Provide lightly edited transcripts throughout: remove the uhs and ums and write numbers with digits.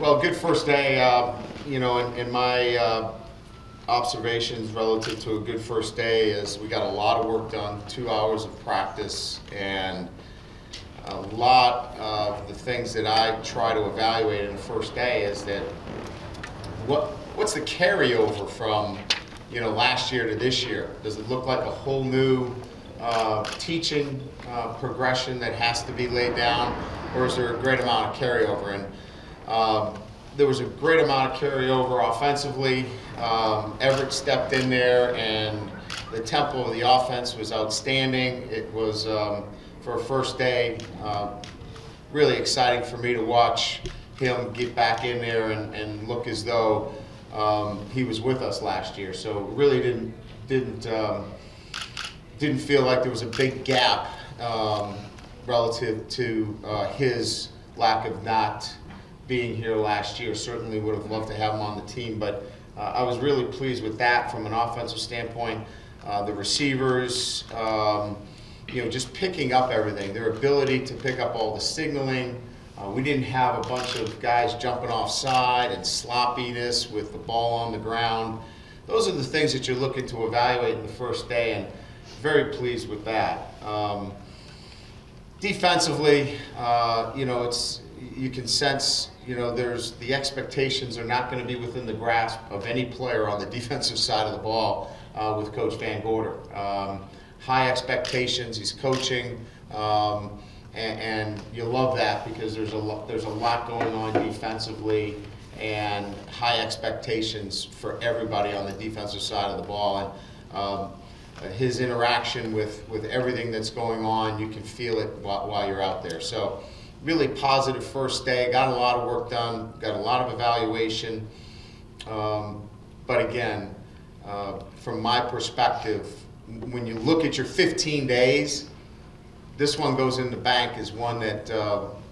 Well, good first day. You know, in my observations relative to a good first day is we got a lot of work done, 2 hours of practice, and a lot of the things that I try to evaluate in the first day is that what's the carryover from, you know, last year to this year? Does it look like a whole new teaching progression that has to be laid down, or is there a great amount of carryover? And there was a great amount of carryover offensively. Everett stepped in there, and the tempo of the offense was outstanding. It was, for a first day, really exciting for me to watch him get back in there and look as though he was with us last year. So really didn't feel like there was a big gap relative to his lack of not being here last year. Certainly would have loved to have him on the team, but I was really pleased with that from an offensive standpoint. The receivers, you know, just picking up everything, their ability to pick up all the signaling. We didn't have a bunch of guys jumping offside and sloppiness with the ball on the ground. Those are the things that you're looking to evaluate in the first day, and very pleased with that. Defensively, you know, you can sense, you know, the expectations are not going to be within the grasp of any player on the defensive side of the ball with Coach Van Gorder. High expectations, he's coaching, and you love that because there's a lot going on defensively and high expectations for everybody on the defensive side of the ball. And his interaction with everything that's going on, you can feel it while you're out there. So really positive first day, got a lot of work done, got a lot of evaluation. But again, from my perspective, when you look at your 15 days, this one goes in the bank as one that,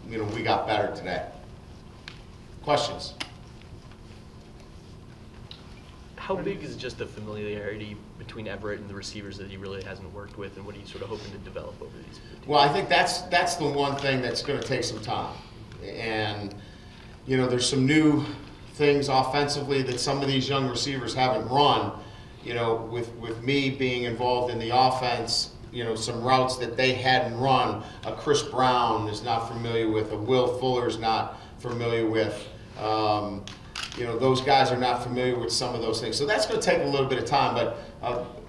you know, we got better today. Questions? How big is just the familiarity between Everett and the receivers that he really hasn't worked with, and what are you sort of hoping to develop over these 15 Well, I think that's the one thing that's going to take some time. And, you know, there's some new things offensively that some of these young receivers haven't run. You know, with me being involved in the offense, you know, some routes that they hadn't run, a Chris Brown is not familiar with, a Will Fuller is not familiar with. You know, those guys are not familiar with some of those things. So that's going to take a little bit of time, but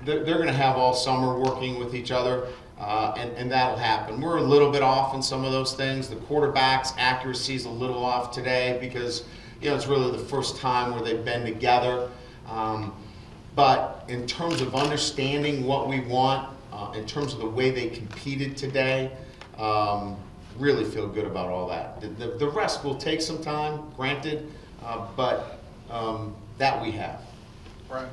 they're going to have all summer working with each other, and that'll happen. We're a little bit off in some of those things. The quarterback's accuracy is a little off today because, you know, it's really the first time where they've been together. But in terms of understanding what we want, in terms of the way they competed today, really feel good about all that. The rest will take some time, granted, but that we have. Brian,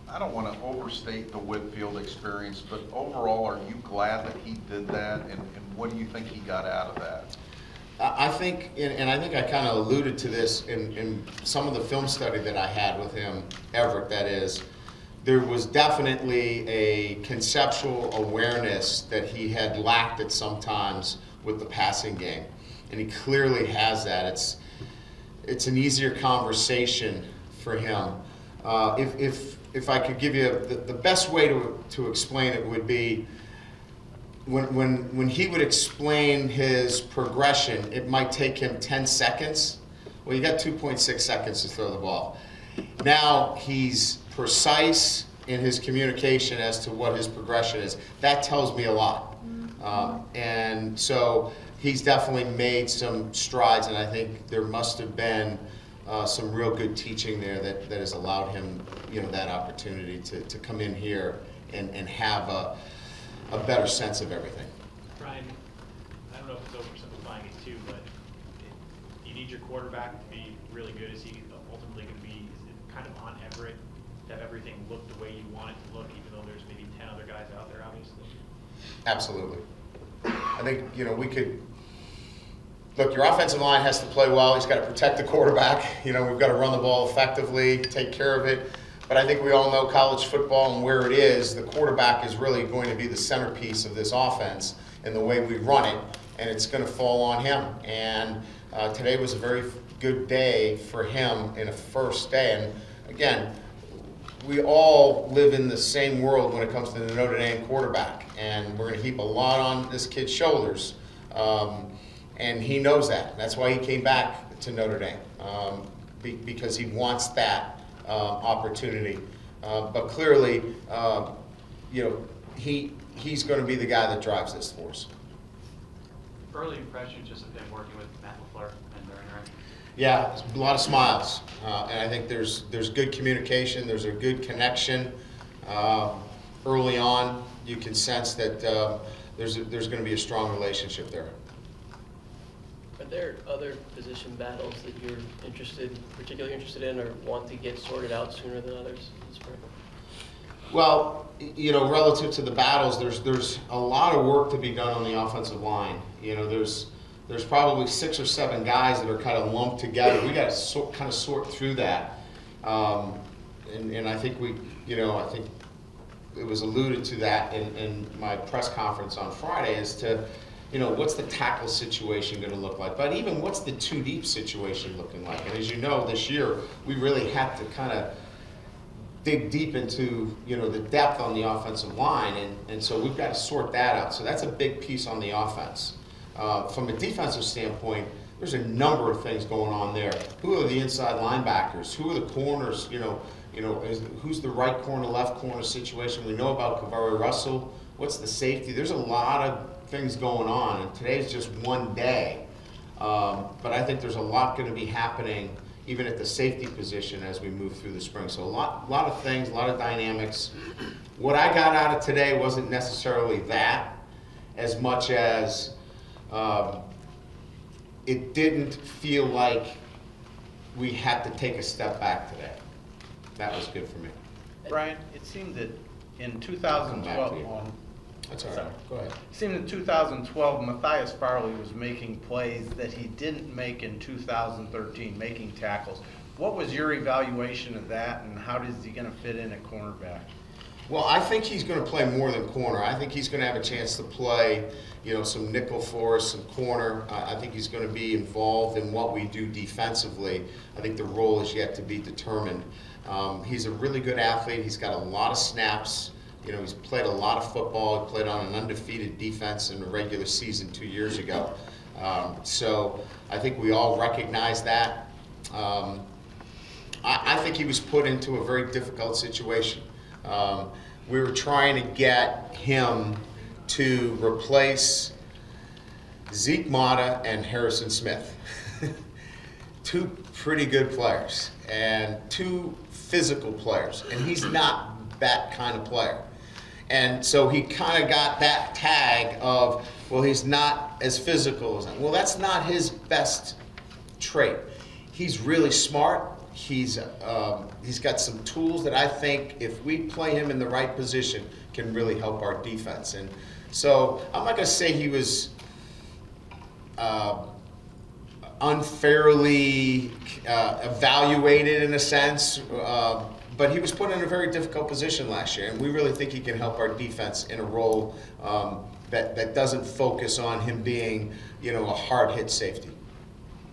I don't want to overstate the Whitfield experience, but overall, are you glad that he did that, and what do you think he got out of that? I think, and I think I kind of alluded to this in some of the film study that I had with him, Everett, that is, there was definitely a conceptual awareness that he had lacked at some times with the passing game, and he clearly has that. It's an easier conversation for him. If I could give you the best way to explain it would be when he would explain his progression, it might take him 10 seconds. Well, you got 2.6 seconds to throw the ball. Now he's precise in his communication as to what his progression is. That tells me a lot. And so he's definitely made some strides, and I think there must have been some real good teaching there that has allowed him, you know, that opportunity to come in here and have a better sense of everything. Brian, I don't know if it's oversimplifying it too, but you need your quarterback to be really good. Is he ultimately going to be, is it kind of on Everett to have everything look the way you want it to look, even though there's maybe 10 other guys out there, obviously? Absolutely. I think, you know, we could, look, your offensive line has to play well. He's got to protect the quarterback. You know, we've got to run the ball effectively, take care of it. But I think we all know college football and where it is. The quarterback is really going to be the centerpiece of this offense and the way we run it, and it's going to fall on him. And Today was a very good day for him in a first day. And again, we all live in the same world when it comes to the Notre Dame quarterback, and we're going to heap a lot on this kid's shoulders, and he knows that. That's why he came back to Notre Dame, because he wants that opportunity. But clearly, he's going to be the guy that drives this for us. Early impressions just have been working with Matt LaFleur and their interaction. Yeah, a lot of smiles, and I think there's good communication. There's a good connection. Early on, you can sense that there's going to be a strong relationship there. Are there other position battles that you're particularly interested in, or want to get sorted out sooner than others in spring? Well, relative to the battles, there's a lot of work to be done on the offensive line. There's probably 6 or 7 guys that are kind of lumped together. We got to kind of sort through that, and I think I think it was alluded to that in my press conference on Friday as to, what's the tackle situation going to look like, but even what's the 2 deep situation looking like. And as you know, this year we really had to kind of dig deep into the depth on the offensive line, and so we've got to sort that out. So that's a big piece on the offense. From a defensive standpoint, there's a number of things going on there. Who are the inside linebackers? Who are the corners? Who's the right corner, left corner situation? We know about Kaveri Russell. What's the safety? There's a lot of things going on, and today's just one day. But I think there's a lot going to be happening even at the safety position as we move through the spring. So a lot of things, a lot of dynamics. What I got out of today wasn't necessarily that as much as it didn't feel like we had to take a step back today. That was good for me. Brian, it seemed that in Come back to 2012, you. That's all right. Sorry. Go ahead. it seemed in 2012, Matthias Farley was making plays that he didn't make in 2013, making tackles. What was your evaluation of that, and how is he going to fit in at cornerback? Well, I think he's going to play more than corner. I think he's going to have a chance to play, some nickel for us, some corner. I think he's going to be involved in what we do defensively. I think the role is yet to be determined. He's a really good athlete. He's got a lot of snaps. He's played a lot of football. He played on an undefeated defense in the regular season 2 years ago. So I think we all recognize that. I think he was put into a very difficult situation. We were trying to get him to replace Zeke Mata and Harrison Smith. 2 pretty good players and 2 physical players, and he's not that kind of player. And so he kind of got that tag of, well, he's not as physical as him. Well, that's not his best trait. He's really smart. He's got some tools that I think, if we play him in the right position, can really help our defense. And so I'm not going to say he was unfairly evaluated in a sense, but he was put in a very difficult position last year, and we really think he can help our defense in a role that doesn't focus on him being, a hard-hit safety.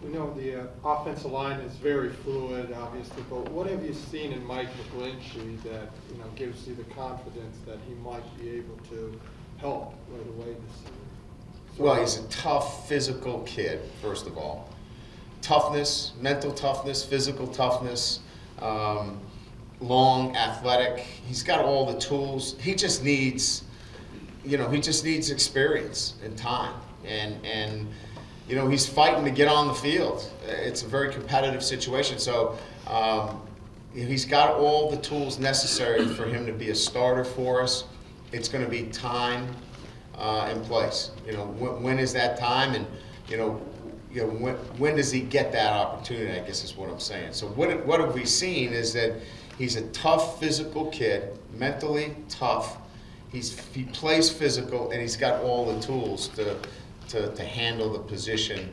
We know the offensive line is very fluid, obviously, but what have you seen in Mike McGlinchey that gives you the confidence that he might be able to help right away this season? Well, he's a tough, physical kid, first of all. Toughness, mental toughness, physical toughness, long, athletic. He's got all the tools. He just needs, experience and time. And he's fighting to get on the field. It's a very competitive situation. So he's got all the tools necessary for him to be a starter for us. It's going to be time and place. When is that time? And when does he get that opportunity? I guess is what I'm saying. So what have we seen is that he's a tough, physical kid, mentally tough. He plays physical, and he's got all the tools to handle the position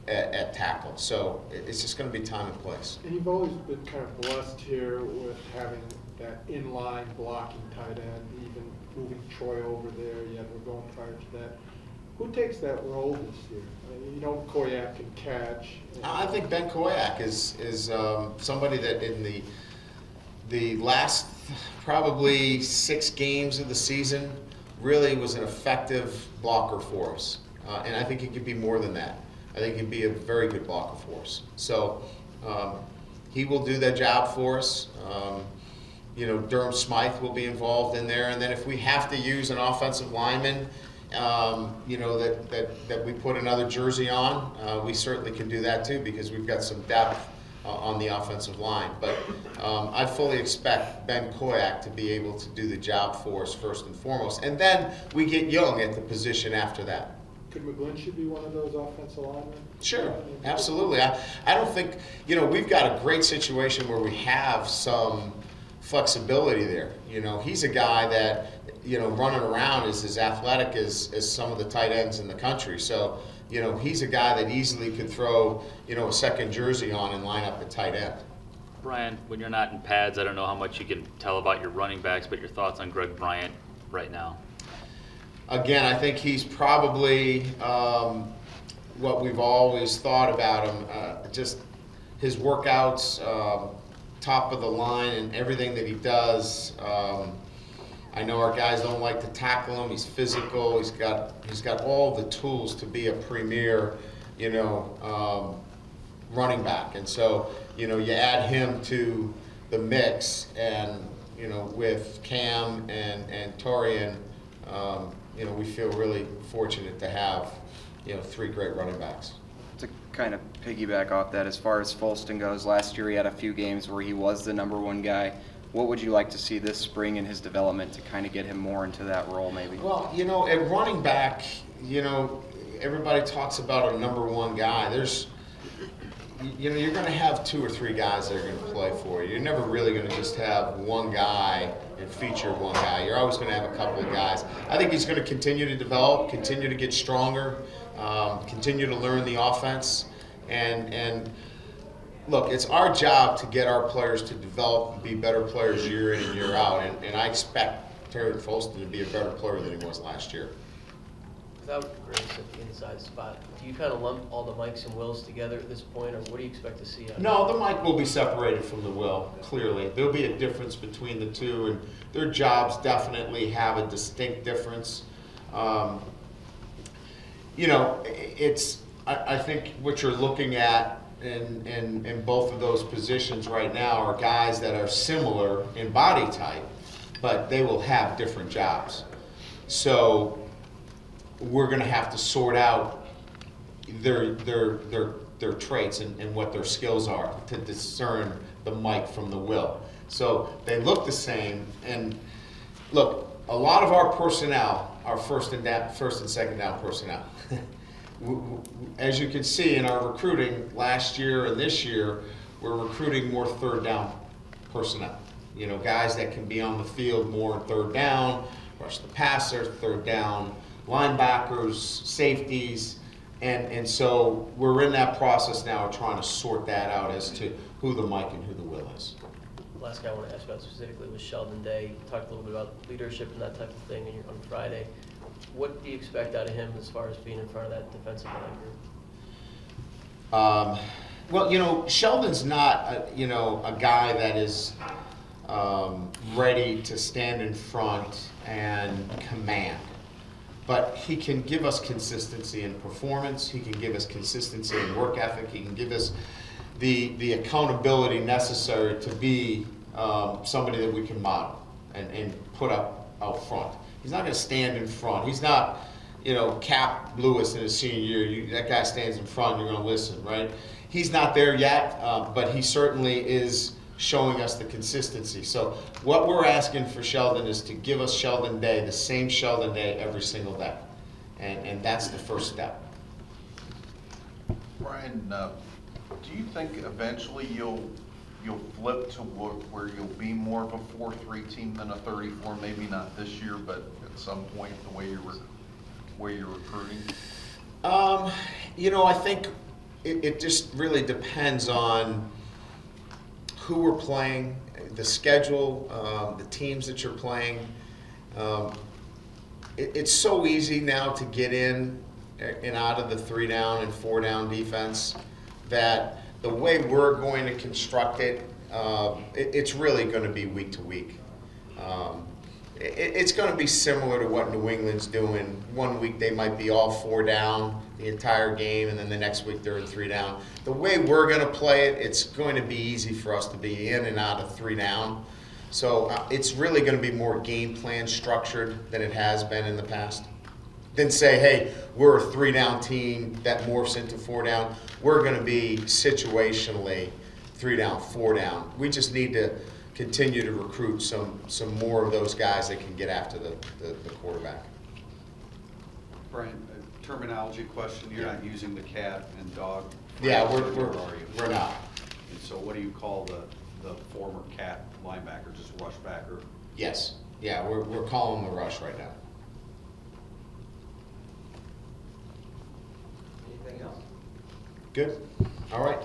at tackle. So it's just going to be time and place. And you've always been kind of blessed here with having that inline blocking tight end, even moving Troy over there. You had Ragone prior to that. Who takes that role this year? I mean, you know Koyak can catch. I think Ben Koyak is somebody that in the last probably 6 games of the season really was an effective blocker for us. And I think he could be more than that. I think he'd be a very good blocker for us. So he will do that job for us. You know, Durham Smythe will be involved in there. And then if we have to use an offensive lineman, you know, that we put another jersey on, we certainly can do that too, because we've got some depth on the offensive line. But I fully expect Ben Koyak to be able to do the job for us first and foremost. And then we get young at the position after that. Could McGlinchey be one of those offensive linemen? Sure, absolutely. I don't think, you know, we've got a great situation where we have some flexibility there. You know, he's a guy that, you know, running around is as athletic as some of the tight ends in the country. So, you know, he's a guy that easily could throw, you know, a second jersey on and line up at tight end. Brian, when you're not in pads, I don't know how much you can tell about your running backs, but your thoughts on Greg Bryant right now? Again, I think he's probably what we've always thought about him, just his workouts, top of the line and everything that he does. I know our guys don't like to tackle him. He's physical. He's got all the tools to be a premier, you know, running back. And so, you know, you add him to the mix, and you know, with Cam and Torian, you know, we feel really fortunate to have, you know, 3 great running backs. To kind of piggyback off that, as far as Folston goes, last year he had a few games where he was the #1 guy. What would you like to see this spring in his development to kind of get him more into that role maybe? Well, you know, at running back, you know, everybody talks about a #1 guy. There's, you know, you're going to have 2 or 3 guys that are going to play for you. You're never really going to just have one guy and feature one guy. You're always going to have a couple of guys. I think he's going to continue to develop, continue to get stronger, continue to learn the offense. And look, it's our job to get our players to develop and be better players year in and year out. And I expect Terry Folston to be a better player than he was last year. Without Grace at the inside spot, do you kind of lump all the Mikes and Wills together at this point, or what do you expect to see? No, the Mike will be separated from the Will, clearly. There'll be a difference between the two, and their jobs definitely have a distinct difference. You know, I think what you're looking at in both of those positions right now are guys that are similar in body type, but they will have different jobs. So we're going to have to sort out their traits and what their skills are to discern the Mike from the Will. So they look the same, and look, a lot of our personnel are first and second down personnel. As you can see in our recruiting last year and this year, we're recruiting more third down personnel. You know, guys that can be on the field more third down, rush the passer, third down, linebackers, safeties, and so we're in that process now of trying to sort that out as to who the Mike and who the Will is. Last guy I want to ask about specifically was Sheldon Day. You talked a little bit about leadership and that type of thing on Friday. What do you expect out of him as far as being in front of that defensive line group? Well, you know, Sheldon's not, a guy that is ready to stand in front and command. But he can give us consistency in performance. He can give us consistency in work ethic. He can give us the accountability necessary to be somebody that we can model and put up out front. He's not going to stand in front. He's not, Cap Lewis in his senior year. That guy stands in front, you're going to listen, right? He's not there yet, but he certainly is showing us the consistency. So what we're asking for Sheldon is to give us Sheldon Day, the same Sheldon Day every single day. And that's the first step. Brian, do you think eventually you'll flip to where you'll be more of a 4-3 team than a 34? Maybe not this year, but at some point, the way you're recruiting. I think it just really depends on who we're playing, the schedule, the teams that you're playing. it's so easy now to get in and out of the 3-down and 4-down defense that the way we're going to construct it, it's really going to be week to week. It's going to be similar to what New England's doing. One week they might be all 4 down the entire game, and then the next week they're in 3 down. The way we're going to play it, it's going to be easy for us to be in and out of 3 down. So it's really going to be more game plan structured than it has been in the past. Than say, hey, we're a 3-down team that morphs into 4 down. We're going to be situationally 3 down, 4 down. We just need to continue to recruit some more of those guys that can get after the quarterback. Brian, a terminology question. You're not using the cat and dog. Yeah, or are you? we're not. And so what do you call the former cat linebacker, just rush backer? Yes. Yeah, we're calling the rush right now. Anything else? Good. All right.